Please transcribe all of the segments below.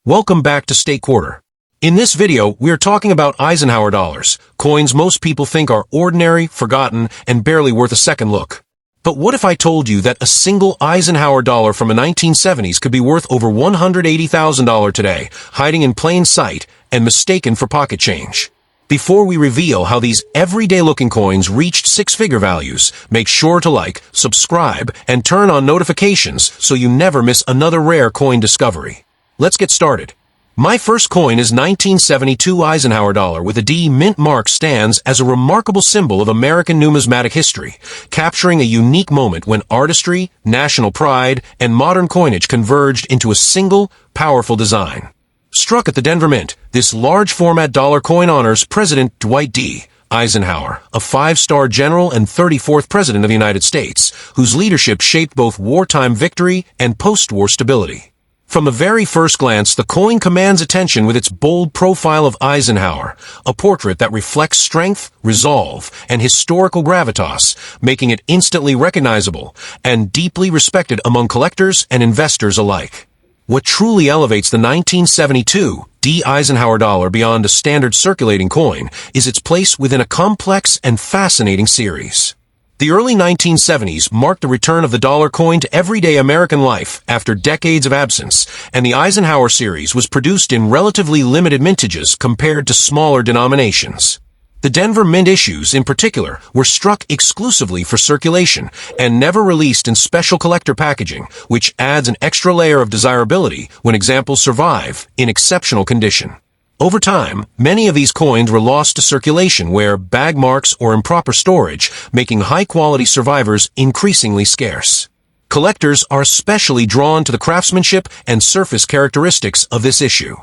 Welcome back to State Quarter. In this video, we are talking about Eisenhower dollars, coins most people think are ordinary, forgotten, and barely worth a second look. But what if I told you that a single Eisenhower dollar from the 1970s could be worth over $180,000 today, hiding in plain sight and mistaken for pocket change? Before we reveal how these everyday-looking coins reached six-figure values, make sure to like, subscribe, and turn on notifications so you never miss another rare coin discovery. Let's get started. My first coin is 1972 Eisenhower dollar with a D mint mark stands as a remarkable symbol of American numismatic history, capturing a unique moment when artistry, national pride, and modern coinage converged into a single, powerful design. Struck at the Denver Mint, this large-format dollar coin honors President Dwight D. Eisenhower, a five-star general and 34th President of the United States, whose leadership shaped both wartime victory and post-war stability. From the very first glance, the coin commands attention with its bold profile of Eisenhower, a portrait that reflects strength, resolve, and historical gravitas, making it instantly recognizable and deeply respected among collectors and investors alike. What truly elevates the 1972 D Eisenhower dollar beyond a standard circulating coin is its place within a complex and fascinating series. The early 1970s marked the return of the dollar coin to everyday American life after decades of absence, and the Eisenhower series was produced in relatively limited mintages compared to smaller denominations. The Denver Mint issues, in particular, were struck exclusively for circulation and never released in special collector packaging, which adds an extra layer of desirability when examples survive in exceptional condition. Over time, many of these coins were lost to circulation where bag marks or improper storage, making high-quality survivors increasingly scarce. Collectors are especially drawn to the craftsmanship and surface characteristics of this issue.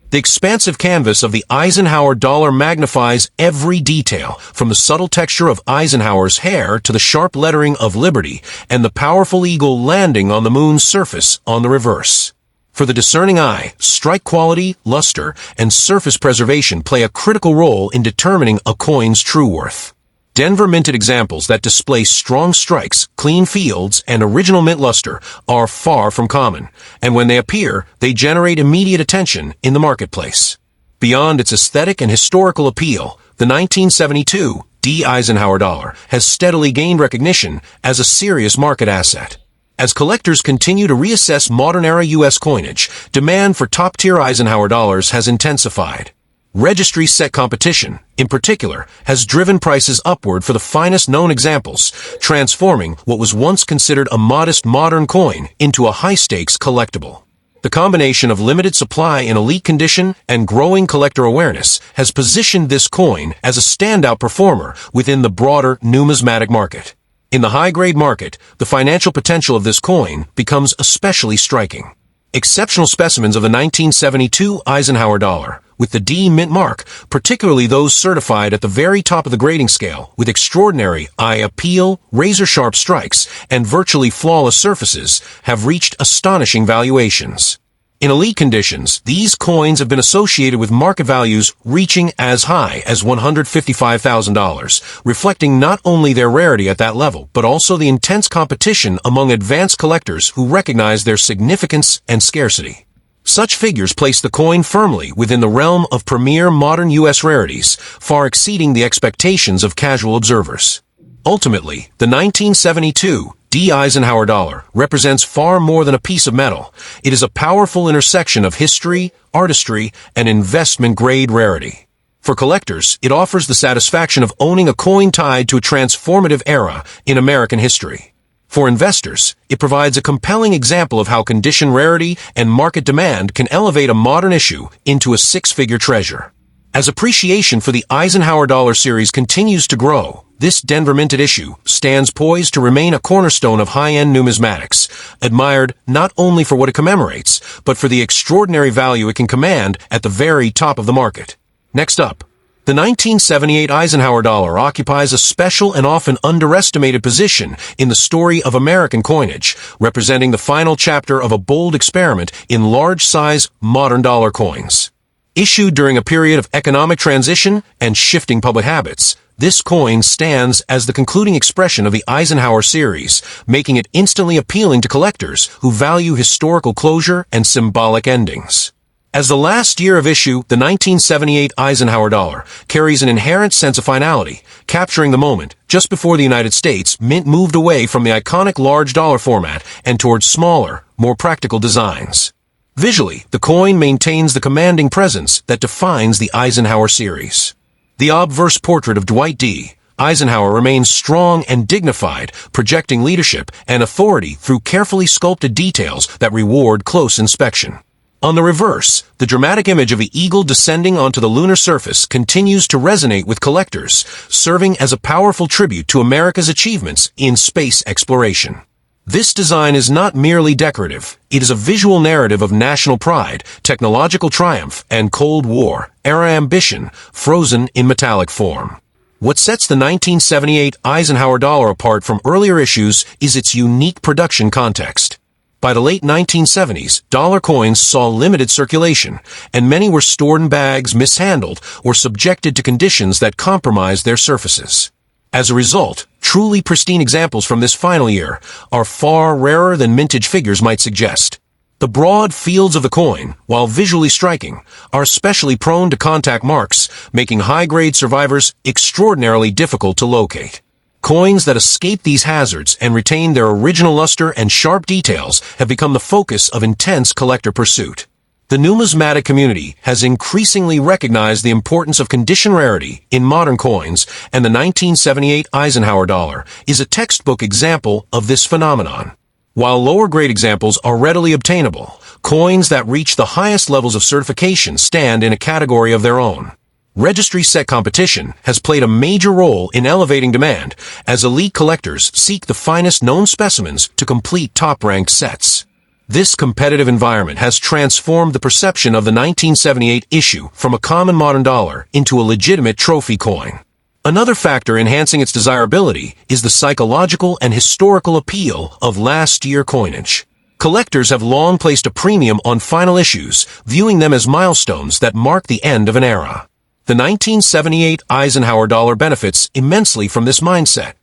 The expansive canvas of the Eisenhower dollar magnifies every detail, from the subtle texture of Eisenhower's hair to the sharp lettering of Liberty and the powerful eagle landing on the moon's surface on the reverse. For the discerning eye, strike quality, luster, and surface preservation play a critical role in determining a coin's true worth. Denver minted examples that display strong strikes, clean fields, and original mint luster are far from common, and when they appear, they generate immediate attention in the marketplace. Beyond its aesthetic and historical appeal, the 1972 D Eisenhower dollar has steadily gained recognition as a serious market asset. As collectors continue to reassess modern-era U.S. coinage, demand for top-tier Eisenhower dollars has intensified. Registry-set competition, in particular, has driven prices upward for the finest known examples, transforming what was once considered a modest modern coin into a high-stakes collectible. The combination of limited supply in elite condition and growing collector awareness has positioned this coin as a standout performer within the broader numismatic market. In the high-grade market, the financial potential of this coin becomes especially striking. Exceptional specimens of the 1972 Eisenhower dollar, with the D mint mark, particularly those certified at the very top of the grading scale, with extraordinary eye appeal, razor-sharp strikes, and virtually flawless surfaces, have reached astonishing valuations. In elite conditions, these coins have been associated with market values reaching as high as $155,000, reflecting not only their rarity at that level, but also the intense competition among advanced collectors who recognize their significance and scarcity. Such figures place the coin firmly within the realm of premier modern U.S. rarities, far exceeding the expectations of casual observers. Ultimately, the 1972 D Eisenhower dollar represents far more than a piece of metal. It is a powerful intersection of history, artistry, and investment-grade rarity. For collectors, it offers the satisfaction of owning a coin tied to a transformative era in American history. For investors, it provides a compelling example of how condition rarity and market demand can elevate a modern issue into a six-figure treasure. As appreciation for the Eisenhower dollar series continues to grow, this Denver minted issue stands poised to remain a cornerstone of high-end numismatics, admired not only for what it commemorates, but for the extraordinary value it can command at the very top of the market. Next up, the 1978 Eisenhower dollar occupies a special and often underestimated position in the story of American coinage, representing the final chapter of a bold experiment in large-size modern dollar coins. Issued during a period of economic transition and shifting public habits, this coin stands as the concluding expression of the Eisenhower series, making it instantly appealing to collectors who value historical closure and symbolic endings. As the last year of issue, the 1978 Eisenhower dollar carries an inherent sense of finality, capturing the moment just before the United States Mint moved away from the iconic large dollar format and towards smaller, more practical designs. Visually, the coin maintains the commanding presence that defines the Eisenhower series. The obverse portrait of Dwight D. Eisenhower remains strong and dignified, projecting leadership and authority through carefully sculpted details that reward close inspection. On the reverse, the dramatic image of an eagle descending onto the lunar surface continues to resonate with collectors, serving as a powerful tribute to America's achievements in space exploration. This design is not merely decorative. It is a visual narrative of national pride, technological triumph, and Cold War-era ambition, frozen in metallic form. What sets the 1978 Eisenhower dollar apart from earlier issues is its unique production context. By the late 1970s, dollar coins saw limited circulation, and many were stored in bags, mishandled, or subjected to conditions that compromised their surfaces. As a result, truly pristine examples from this final year are far rarer than mintage figures might suggest. The broad fields of the coin, while visually striking, are especially prone to contact marks, making high-grade survivors extraordinarily difficult to locate. Coins that escape these hazards and retain their original luster and sharp details have become the focus of intense collector pursuit. The numismatic community has increasingly recognized the importance of condition rarity in modern coins, and the 1978 Eisenhower dollar is a textbook example of this phenomenon. While lower-grade examples are readily obtainable, coins that reach the highest levels of certification stand in a category of their own. Registry-set competition has played a major role in elevating demand as elite collectors seek the finest known specimens to complete top-ranked sets. This competitive environment has transformed the perception of the 1978 issue from a common modern dollar into a legitimate trophy coin. Another factor enhancing its desirability is the psychological and historical appeal of last-year coinage. Collectors have long placed a premium on final issues, viewing them as milestones that mark the end of an era. The 1978 Eisenhower dollar benefits immensely from this mindset,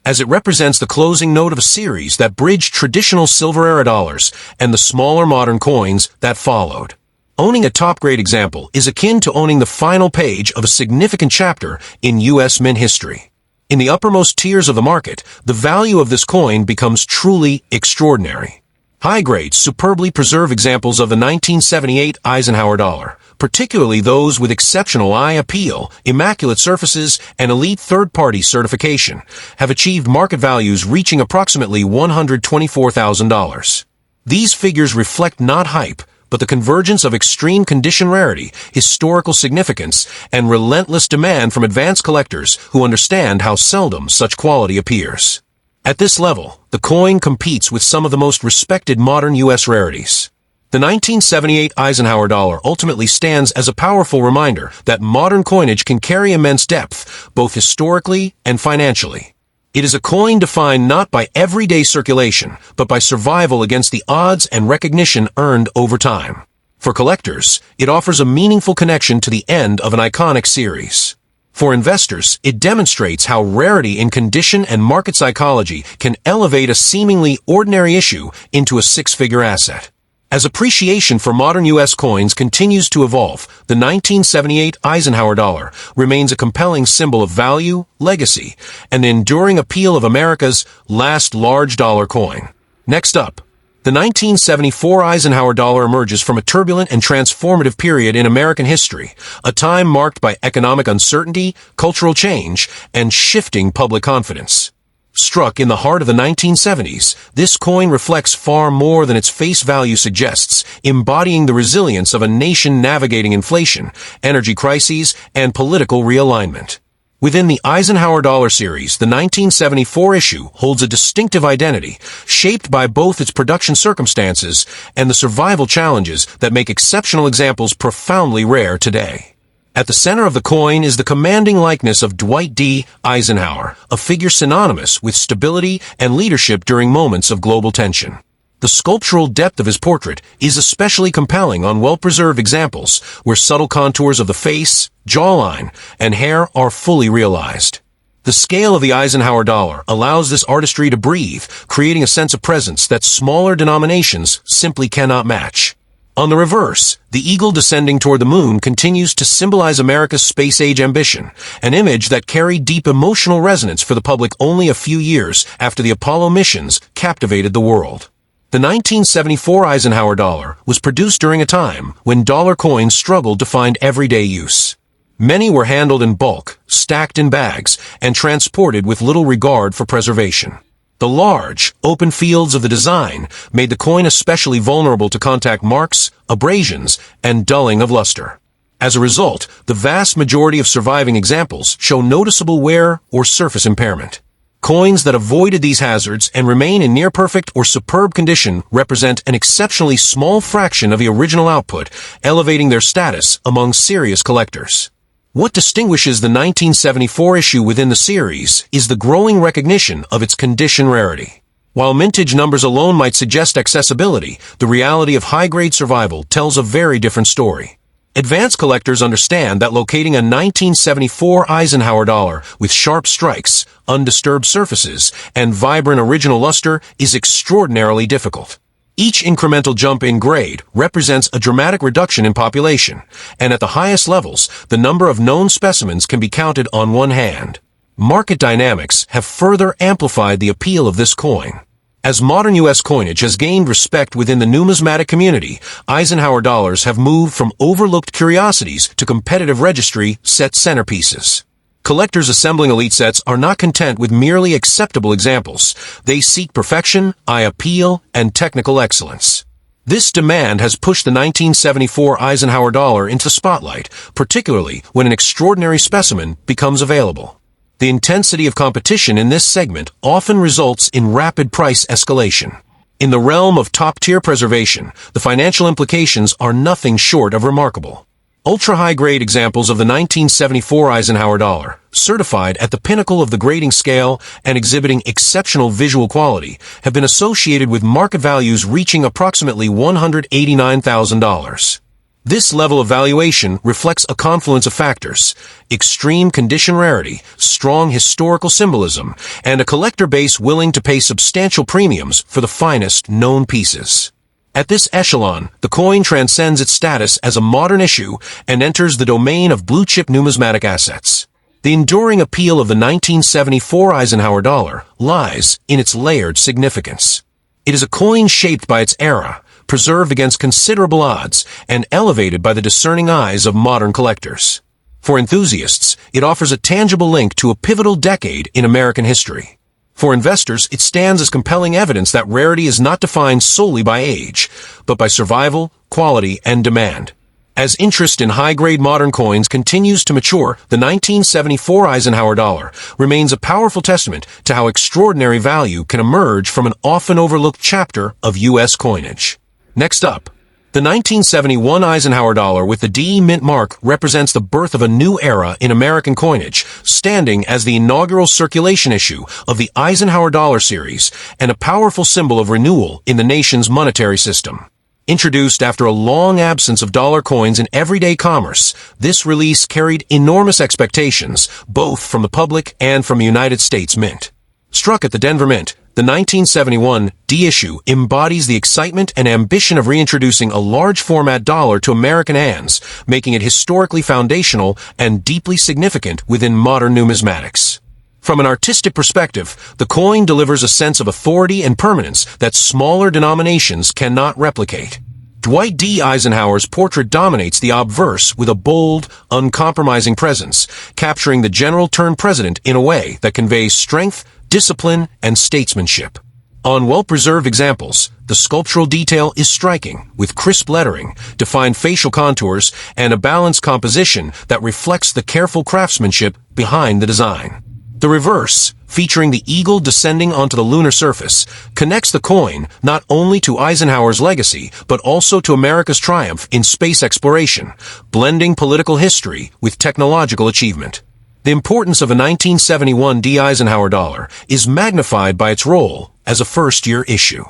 as it represents the closing note of a series that bridged traditional silver-era dollars and the smaller modern coins that followed. Owning a top-grade example is akin to owning the final page of a significant chapter in U.S. mint history. In the uppermost tiers of the market, the value of this coin becomes truly extraordinary. High-grades superbly preserve examples of the 1978 Eisenhower dollar, particularly those with exceptional eye appeal, immaculate surfaces, and elite third-party certification, have achieved market values reaching approximately $124,000. These figures reflect not hype, but the convergence of extreme condition rarity, historical significance, and relentless demand from advanced collectors who understand how seldom such quality appears. At this level, the coin competes with some of the most respected modern U.S. rarities. The 1978 Eisenhower dollar ultimately stands as a powerful reminder that modern coinage can carry immense depth, both historically and financially. It is a coin defined not by everyday circulation, but by survival against the odds and recognition earned over time. For collectors, it offers a meaningful connection to the end of an iconic series. For investors, it demonstrates how rarity in condition and market psychology can elevate a seemingly ordinary issue into a six-figure asset. As appreciation for modern U.S. coins continues to evolve, the 1978 Eisenhower dollar remains a compelling symbol of value, legacy, and the enduring appeal of America's last large dollar coin. Next up, the 1974 Eisenhower dollar emerges from a turbulent and transformative period in American history, a time marked by economic uncertainty, cultural change, and shifting public confidence. Struck in the heart of the 1970s, this coin reflects far more than its face value suggests, embodying the resilience of a nation navigating inflation, energy crises, and political realignment. Within the Eisenhower dollar series, the 1974 issue holds a distinctive identity, shaped by both its production circumstances and the survival challenges that make exceptional examples profoundly rare today. At the center of the coin is the commanding likeness of Dwight D. Eisenhower, a figure synonymous with stability and leadership during moments of global tension. The sculptural depth of his portrait is especially compelling on well-preserved examples where subtle contours of the face, jawline, and hair are fully realized. The scale of the Eisenhower dollar allows this artistry to breathe, creating a sense of presence that smaller denominations simply cannot match. On the reverse, the eagle descending toward the moon continues to symbolize America's space-age ambition, an image that carried deep emotional resonance for the public only a few years after the Apollo missions captivated the world. The 1974 Eisenhower dollar was produced during a time when dollar coins struggled to find everyday use. Many were handled in bulk, stacked in bags, and transported with little regard for preservation. The large, open fields of the design made the coin especially vulnerable to contact marks, abrasions, and dulling of luster. As a result, the vast majority of surviving examples show noticeable wear or surface impairment. Coins that avoided these hazards and remain in near-perfect or superb condition represent an exceptionally small fraction of the original output, elevating their status among serious collectors. What distinguishes the 1974 issue within the series is the growing recognition of its condition rarity. While mintage numbers alone might suggest accessibility, the reality of high-grade survival tells a very different story. Advanced collectors understand that locating a 1974 Eisenhower dollar with sharp strikes, undisturbed surfaces, and vibrant original luster is extraordinarily difficult. Each incremental jump in grade represents a dramatic reduction in population, and at the highest levels, the number of known specimens can be counted on one hand. Market dynamics have further amplified the appeal of this coin. As modern U.S. coinage has gained respect within the numismatic community, Eisenhower dollars have moved from overlooked curiosities to competitive registry set centerpieces. Collectors assembling elite sets are not content with merely acceptable examples. They seek perfection, eye appeal, and technical excellence. This demand has pushed the 1974 Eisenhower dollar into the spotlight, particularly when an extraordinary specimen becomes available. The intensity of competition in this segment often results in rapid price escalation. In the realm of top-tier preservation, the financial implications are nothing short of remarkable. Ultra-high-grade examples of the 1974 Eisenhower dollar, certified at the pinnacle of the grading scale and exhibiting exceptional visual quality, have been associated with market values reaching approximately $189,000. This level of valuation reflects a confluence of factors: extreme condition rarity, strong historical symbolism, and a collector base willing to pay substantial premiums for the finest known pieces. At this echelon, the coin transcends its status as a modern issue and enters the domain of blue-chip numismatic assets. The enduring appeal of the 1974 Eisenhower dollar lies in its layered significance. It is a coin shaped by its era, preserved against considerable odds, and elevated by the discerning eyes of modern collectors. For enthusiasts, it offers a tangible link to a pivotal decade in American history. For investors, it stands as compelling evidence that rarity is not defined solely by age, but by survival, quality, and demand. As interest in high-grade modern coins continues to mature, the 1974 Eisenhower dollar remains a powerful testament to how extraordinary value can emerge from an often overlooked chapter of U.S. coinage. Next up, the 1971 Eisenhower dollar with the D mint mark represents the birth of a new era in American coinage, standing as the inaugural circulation issue of the Eisenhower dollar series and a powerful symbol of renewal in the nation's monetary system. Introduced after a long absence of dollar coins in everyday commerce, this release carried enormous expectations, both from the public and from the United States Mint. Struck at the Denver Mint, the 1971 D issue embodies the excitement and ambition of reintroducing a large-format dollar to American hands, making it historically foundational and deeply significant within modern numismatics. From an artistic perspective, the coin delivers a sense of authority and permanence that smaller denominations cannot replicate. Dwight D. Eisenhower's portrait dominates the obverse with a bold, uncompromising presence, capturing the general-turned-president in a way that conveys strength, discipline, and statesmanship. On well-preserved examples, the sculptural detail is striking, with crisp lettering, defined facial contours, and a balanced composition that reflects the careful craftsmanship behind the design. The reverse, featuring the eagle descending onto the lunar surface, connects the coin not only to Eisenhower's legacy, but also to America's triumph in space exploration, blending political history with technological achievement. The importance of a 1971 D Eisenhower dollar is magnified by its role as a first-year issue.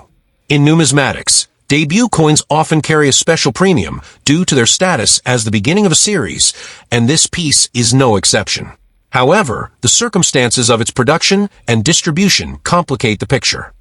In numismatics, debut coins often carry a special premium due to their status as the beginning of a series, and this piece is no exception. However, the circumstances of its production and distribution complicate the picture.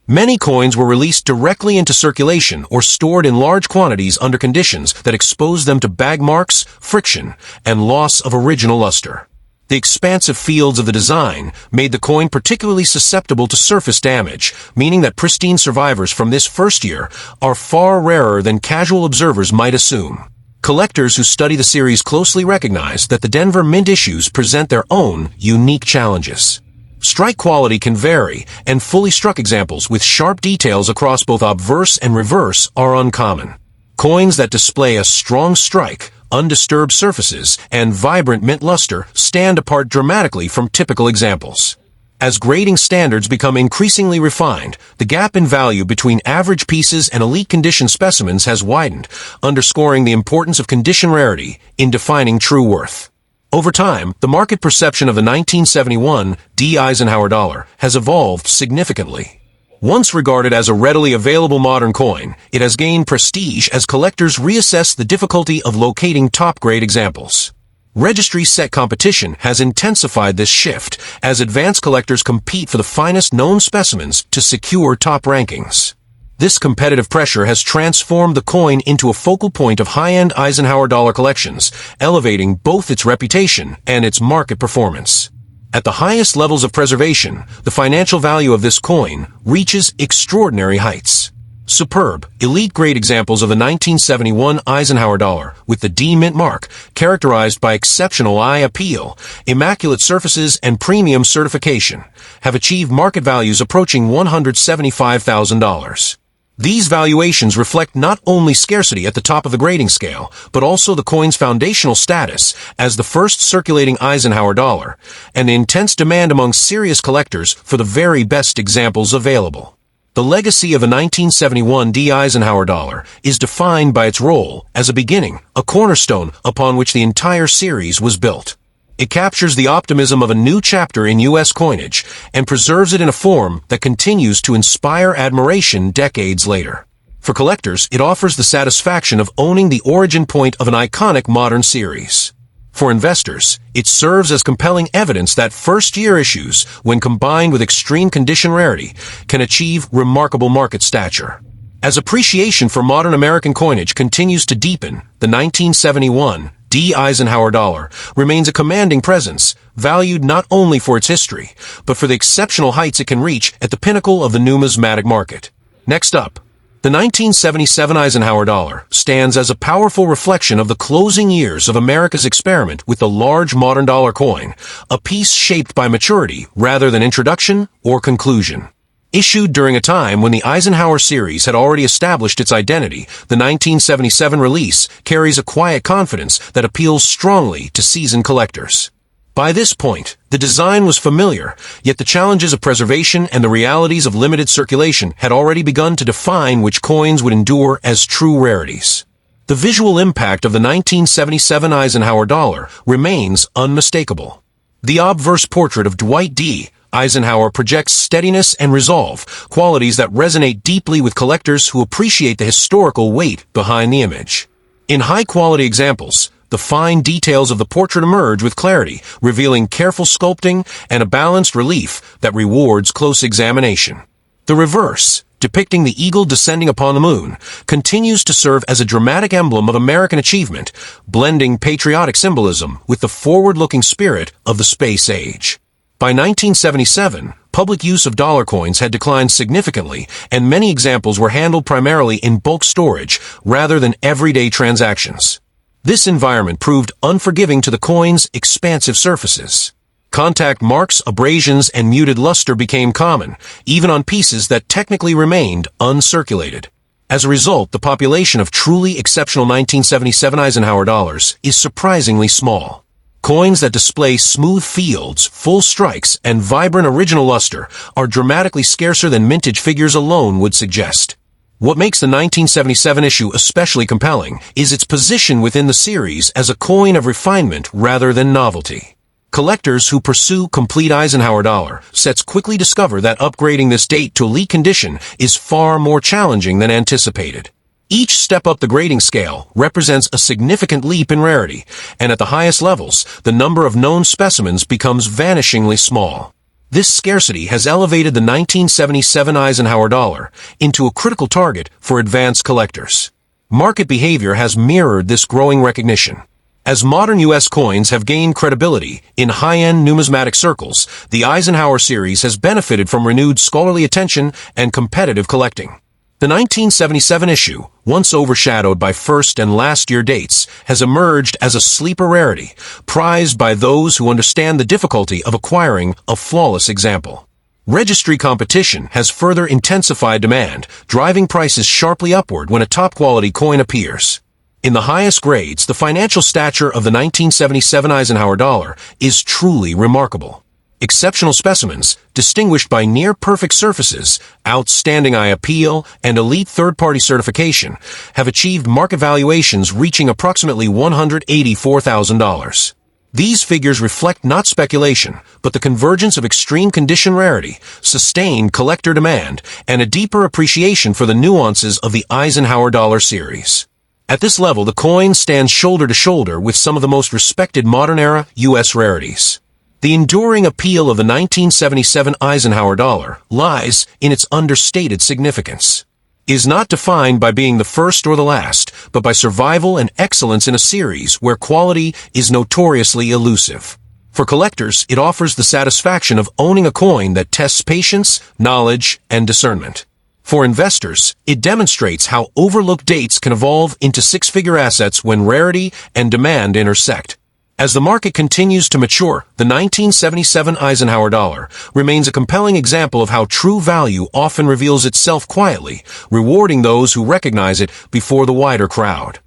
Many coins were released directly into circulation or stored in large quantities under conditions that exposed them to bag marks, friction, and loss of original luster. The expansive fields of the design made the coin particularly susceptible to surface damage, meaning that pristine survivors from this first year are far rarer than casual observers might assume. Collectors who study the series closely recognize that the Denver Mint issues present their own unique challenges. Strike quality can vary, and fully struck examples with sharp details across both obverse and reverse are uncommon. Coins that display a strong strike, undisturbed surfaces, and vibrant mint luster stand apart dramatically from typical examples. As grading standards become increasingly refined, the gap in value between average pieces and elite condition specimens has widened, underscoring the importance of condition rarity in defining true worth. Over time, the market perception of the 1971 D Eisenhower dollar has evolved significantly. Once regarded as a readily available modern coin, it has gained prestige as collectors reassess the difficulty of locating top-grade examples. Registry-set competition has intensified this shift as advanced collectors compete for the finest known specimens to secure top rankings. This competitive pressure has transformed the coin into a focal point of high-end Eisenhower dollar collections, elevating both its reputation and its market performance. At the highest levels of preservation, the financial value of this coin reaches extraordinary heights. Superb, elite-grade examples of the 1971 Eisenhower dollar, with the D Mint mark, characterized by exceptional eye appeal, immaculate surfaces, and premium certification, have achieved market values approaching $175,000. These valuations reflect not only scarcity at the top of the grading scale, but also the coin's foundational status as the first circulating Eisenhower dollar, and the intense demand among serious collectors for the very best examples available. The legacy of the 1971 D Eisenhower dollar is defined by its role as a beginning, a cornerstone upon which the entire series was built. It captures the optimism of a new chapter in U.S. coinage and preserves it in a form that continues to inspire admiration decades later. For collectors, it offers the satisfaction of owning the origin point of an iconic modern series. For investors, it serves as compelling evidence that first-year issues, when combined with extreme condition rarity, can achieve remarkable market stature. As appreciation for modern American coinage continues to deepen, the 1971 D Eisenhower dollar remains a commanding presence, valued not only for its history, but for the exceptional heights it can reach at the pinnacle of the numismatic market. Next up, the 1977 Eisenhower dollar stands as a powerful reflection of the closing years of America's experiment with the large modern dollar coin, a piece shaped by maturity rather than introduction or conclusion. Issued during a time when the Eisenhower series had already established its identity, the 1977 release carries a quiet confidence that appeals strongly to seasoned collectors. By this point, the design was familiar, yet the challenges of preservation and the realities of limited circulation had already begun to define which coins would endure as true rarities. The visual impact of the 1977 Eisenhower dollar remains unmistakable. The obverse portrait of Dwight D. Eisenhower projects steadiness and resolve, qualities that resonate deeply with collectors who appreciate the historical weight behind the image. In high-quality examples, the fine details of the portrait emerge with clarity, revealing careful sculpting and a balanced relief that rewards close examination. The reverse, depicting the eagle descending upon the moon, continues to serve as a dramatic emblem of American achievement, blending patriotic symbolism with the forward-looking spirit of the space age. By 1977, public use of dollar coins had declined significantly, and many examples were handled primarily in bulk storage rather than everyday transactions. This environment proved unforgiving to the coin's expansive surfaces. Contact marks, abrasions, and muted luster became common, even on pieces that technically remained uncirculated. As a result, the population of truly exceptional 1977 Eisenhower dollars is surprisingly small. Coins that display smooth fields, full strikes, and vibrant original luster are dramatically scarcer than mintage figures alone would suggest. What makes the 1977 issue especially compelling is its position within the series as a coin of refinement rather than novelty. Collectors who pursue complete Eisenhower dollar sets quickly discover that upgrading this date to elite condition is far more challenging than anticipated. Each step up the grading scale represents a significant leap in rarity, and at the highest levels, the number of known specimens becomes vanishingly small. This scarcity has elevated the 1977 Eisenhower dollar into a critical target for advanced collectors. Market behavior has mirrored this growing recognition. As modern U.S. coins have gained credibility in high-end numismatic circles, the Eisenhower series has benefited from renewed scholarly attention and competitive collecting. The 1977 issue, once overshadowed by first and last year dates, has emerged as a sleeper rarity, prized by those who understand the difficulty of acquiring a flawless example. Registry competition has further intensified demand, driving prices sharply upward when a top-quality coin appears. In the highest grades, the financial stature of the 1977 Eisenhower dollar is truly remarkable. Exceptional specimens, distinguished by near-perfect surfaces, outstanding eye appeal, and elite third-party certification, have achieved market valuations reaching approximately $184,000. These figures reflect not speculation, but the convergence of extreme condition rarity, sustained collector demand, and a deeper appreciation for the nuances of the Eisenhower dollar series. At this level, the coin stands shoulder to shoulder with some of the most respected modern-era U.S. rarities. The enduring appeal of the 1977 Eisenhower dollar lies in its understated significance. It is not defined by being the first or the last, but by survival and excellence in a series where quality is notoriously elusive. For collectors, it offers the satisfaction of owning a coin that tests patience, knowledge, and discernment. For investors, it demonstrates how overlooked dates can evolve into six-figure assets when rarity and demand intersect. As the market continues to mature, the 1977 Eisenhower dollar remains a compelling example of how true value often reveals itself quietly, rewarding those who recognize it before the wider crowd.